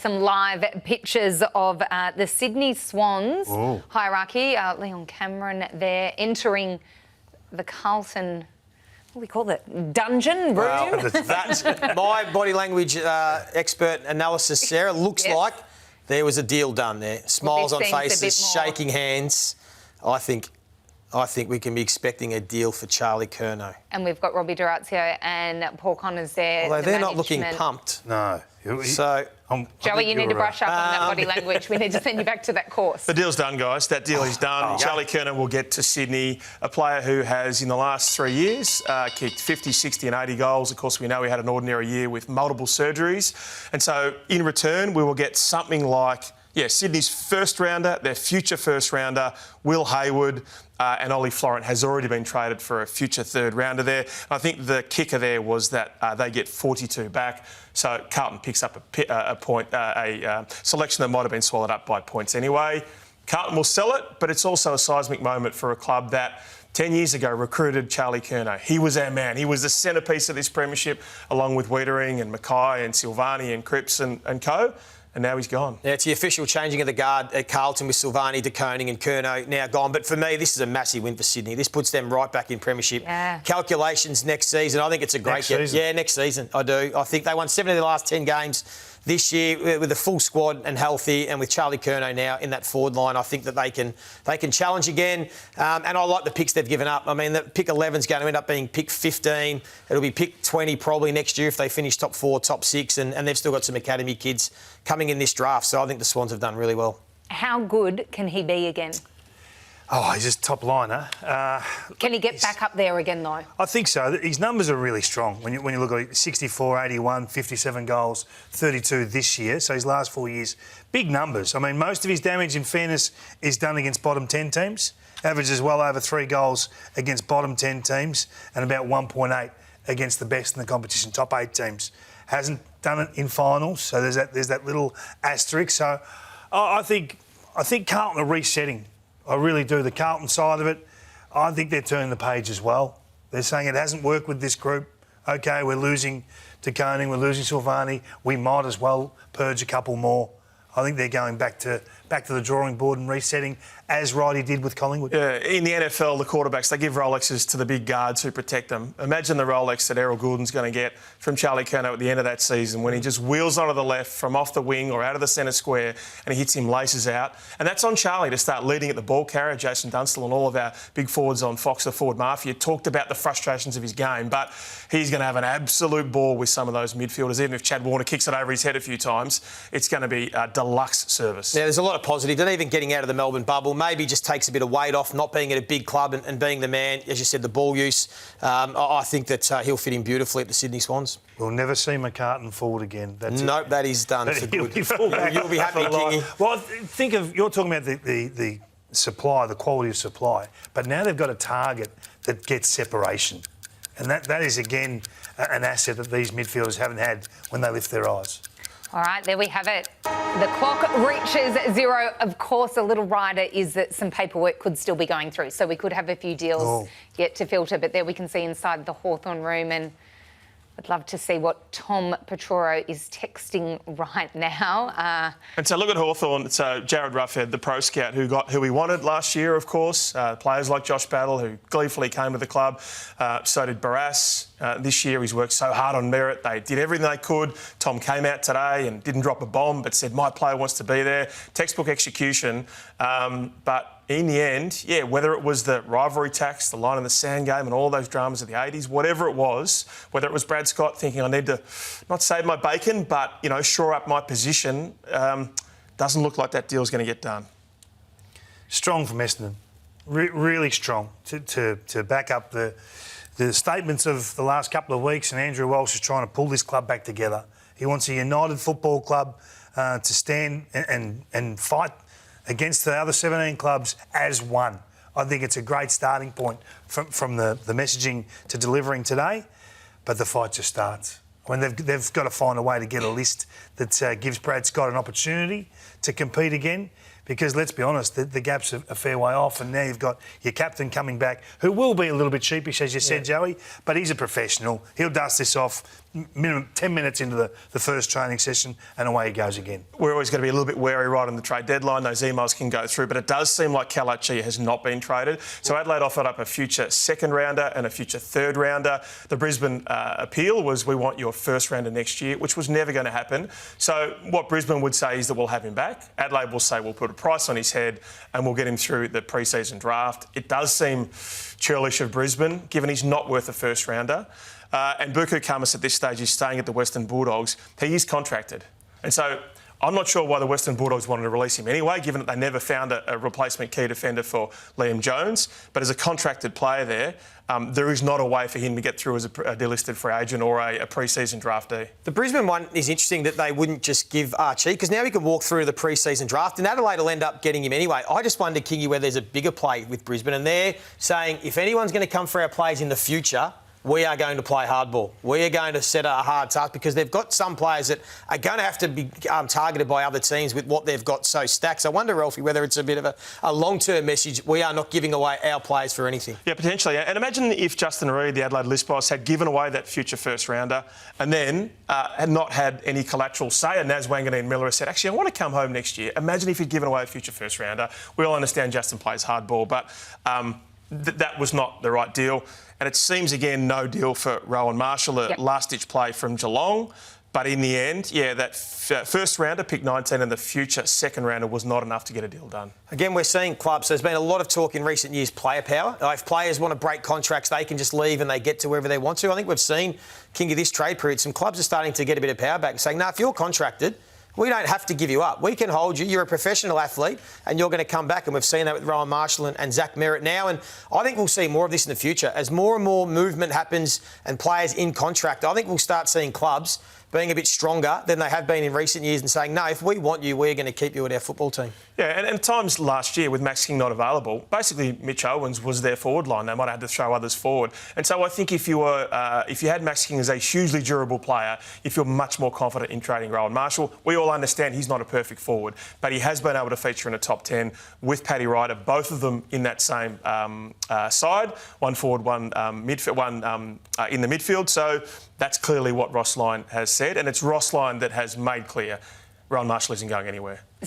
some live pictures of the Sydney Swans hierarchy. Leon Cameron there entering the Carlton, what do we call it, dungeon room? Well, that's my body language expert analysis, Sarah. Looks like there was a deal done there. Smiles on faces, shaking hands. I think we can be expecting a deal for Charlie Curnow. And we've got Robbie Durazio and Paul Connors there. Although they're not looking pumped. No. So, Joey, you need to brush up on that body language. We need to send you back to that course. The deal's done, guys. That deal is done. Charlie Curnow will get to Sydney, a player who has, in the last 3 years, kicked 50, 60 and 80 goals. Of course, we know he had an ordinary year with multiple surgeries. And so, in return, we will get something like, Sydney's first rounder, their future first rounder, Will Hayward, and Ollie Florent has already been traded for a future third rounder there. I think the kicker there was that they get 42 back. So Carlton picks up a selection that might have been swallowed up by points anyway. Carlton will sell it, but it's also a seismic moment for a club that 10 years ago recruited Charlie Curnow. He was our man. He was the centrepiece of this premiership, along with Wiedering and Mackay and Silvani and Cripps and co. And now he's gone. Yeah, it's the official changing of the guard at Carlton with Silvani, De Koning and Curnow now gone. But for me, this is a massive win for Sydney. This puts them right back in Premiership. Calculations next season. I think it's a great season. Yeah, next season. I do. I think they won 7 of their last 10 games this year with a full squad and healthy, and with Charlie Curnow now in that forward line. I think that they can challenge again. And I like the picks they've given up. I mean, the pick 11 is going to end up being pick 15. It'll be pick 20 probably next year if they finish top 4, top 6, and they've still got some academy kids coming in this draft. So I think the Swans have done really well. How good can he be again? Oh, he's just top liner. Can he get back up there again, though? I think so. His numbers are really strong. When you look at it, 64, 81, 57 goals, 32 this year. So his last 4 years, big numbers. I mean, most of his damage, in fairness, is done against bottom 10 teams. Averages well over 3 goals against bottom 10 teams and about 1.8 against the best in the competition, top 8 teams. Hasn't done it in finals, so there's that little asterisk. So I think Carlton are resetting. I really do. The Carlton side of it, I think they're turning the page as well. They're saying it hasn't worked with this group. OK, we're losing De Koning, we're losing Silvani. We might as well purge a couple more. I think they're going back to the drawing board and resetting, as Righty did with Collingwood. Yeah, in the NFL, the quarterbacks, they give Rolexes to the big guards who protect them. Imagine the Rolex that Errol Goulden's going to get from Charlie Curnow at the end of that season when he just wheels onto the left from off the wing or out of the centre square and he hits him laces out. And that's on Charlie to start leading at the ball carrier. Jason Dunstall and all of our big forwards on Fox, the Forward Mafia, talked about the frustrations of his game, but he's going to have an absolute ball with some of those midfielders. Even if Chad Warner kicks it over his head a few times, it's going to be a deluxe service. Yeah, there's a lot of positive. And even getting out of the Melbourne bubble maybe just takes a bit of weight off, not being at a big club and being the man, as you said, the ball use. I think that he'll fit in beautifully at the Sydney Swans. We'll never see McCartan forward again. Nope, that is done for good. You'll be happy, Kingy. Well, think of, you're talking about the supply, the quality of supply, but now they've got a target that gets separation. And that is, again, an asset that these midfielders haven't had when they lift their eyes. All right, there we have it. The clock reaches 0. Of course, a little rider is that some paperwork could still be going through, so we could have a few deals yet to filter. But there we can see inside the Hawthorn room, and I'd love to see what Tom Petroro is texting right now. And so look at Hawthorn. So Jared Ruffhead, the pro scout who he wanted last year, of course. Players like Josh Battle, who gleefully came to the club. So did Barras. This year he's worked so hard on Merrett. They did everything they could. Tom came out today and didn't drop a bomb, but said, my player wants to be there. Textbook execution. But in the end, whether it was the rivalry tax, the line in the sand game and all those dramas of the 80s, whatever it was, whether it was Brad Scott thinking I need to not save my bacon, but, shore up my position, doesn't look like that deal's going to get done. Strong from Essendon. Really strong to back up the statements of the last couple of weeks, and Andrew Walsh is trying to pull this club back together. He wants a united football club to stand and fight against the other 17 clubs as one. I think it's a great starting point from the messaging to delivering today, but the fight just starts. When they've got to find a way to get a list that gives Brad Scott an opportunity to compete again, because let's be honest, the gap's a fair way off, and now you've got your captain coming back, who will be a little bit sheepish, as you said, Joey, but he's a professional. He'll dust this off minimum 10 minutes into the first training session, and away he goes again. We're always going to be a little bit wary right on the trade deadline. Those emails can go through, but it does seem like Kalachi has not been traded. So Adelaide offered up a future second rounder and a future third rounder. The Brisbane appeal was, we want your first rounder next year, which was never going to happen. So what Brisbane would say is that we'll have him back. Adelaide will say we'll put a price on his head and we'll get him through the pre-season draft. It does seem churlish of Brisbane, given he's not worth a first rounder. And Buku Kamas at this stage is staying at the Western Bulldogs. He is contracted. And so I'm not sure why the Western Bulldogs wanted to release him anyway, given that they never found a replacement key defender for Liam Jones. But as a contracted player there is not a way for him to get through as a delisted free agent or a pre-season draftee. The Brisbane one is interesting that they wouldn't just give Archie, because now he can walk through the pre-season draft, and Adelaide will end up getting him anyway. I just wonder, Kingy, whether there's a bigger play with Brisbane, and they're saying if anyone's going to come for our players in the future, we are going to play hardball. We are going to set a hard task, because they've got some players that are going to have to be targeted by other teams with what they've got so stacked. So I wonder, Ralphie, whether it's a bit of a long-term message. We are not giving away our players for anything. Yeah, potentially. And imagine if Justin Reid, the Adelaide list boss, had given away that future first rounder and then had not had any collateral. Say a Naz Wanganeen Miller has said, actually, I want to come home next year. Imagine if he'd given away a future first rounder. We all understand Justin plays hardball, but that was not the right deal. And it seems, again, no deal for Rowan Marshall, a last-ditch play from Geelong. But in the end, that first rounder, pick 19, and the future second rounder was not enough to get a deal done. Again, we're seeing clubs. There's been a lot of talk in recent years, player power. If players want to break contracts, they can just leave and they get to wherever they want to. I think we've seen, King, of this trade period, some clubs are starting to get a bit of power back and saying, no, if you're contracted, we don't have to give you up. We can hold you. You're a professional athlete and you're going to come back. And we've seen that with Rowan Marshall and Zach Merrett now. And I think we'll see more of this in the future. As more and more movement happens and players in contract, I think we'll start seeing clubs being a bit stronger than they have been in recent years and saying, no, if we want you, we're going to keep you at our football team. Yeah, and at times last year with Max King not available, basically Mitch Owens was their forward line. They might have had to throw others forward. And so I think if you had Max King as a hugely durable player, you feel much more confident in trading Rowan Marshall. We all understand he's not a perfect forward, but he has been able to feature in a top 10 with Paddy Ryder, both of them in that same side, one forward, one midfield, one in the midfield. So that's clearly what Ross Lyon has said, and it's Ross Lyon that has made clear Rowan Marshall isn't going anywhere.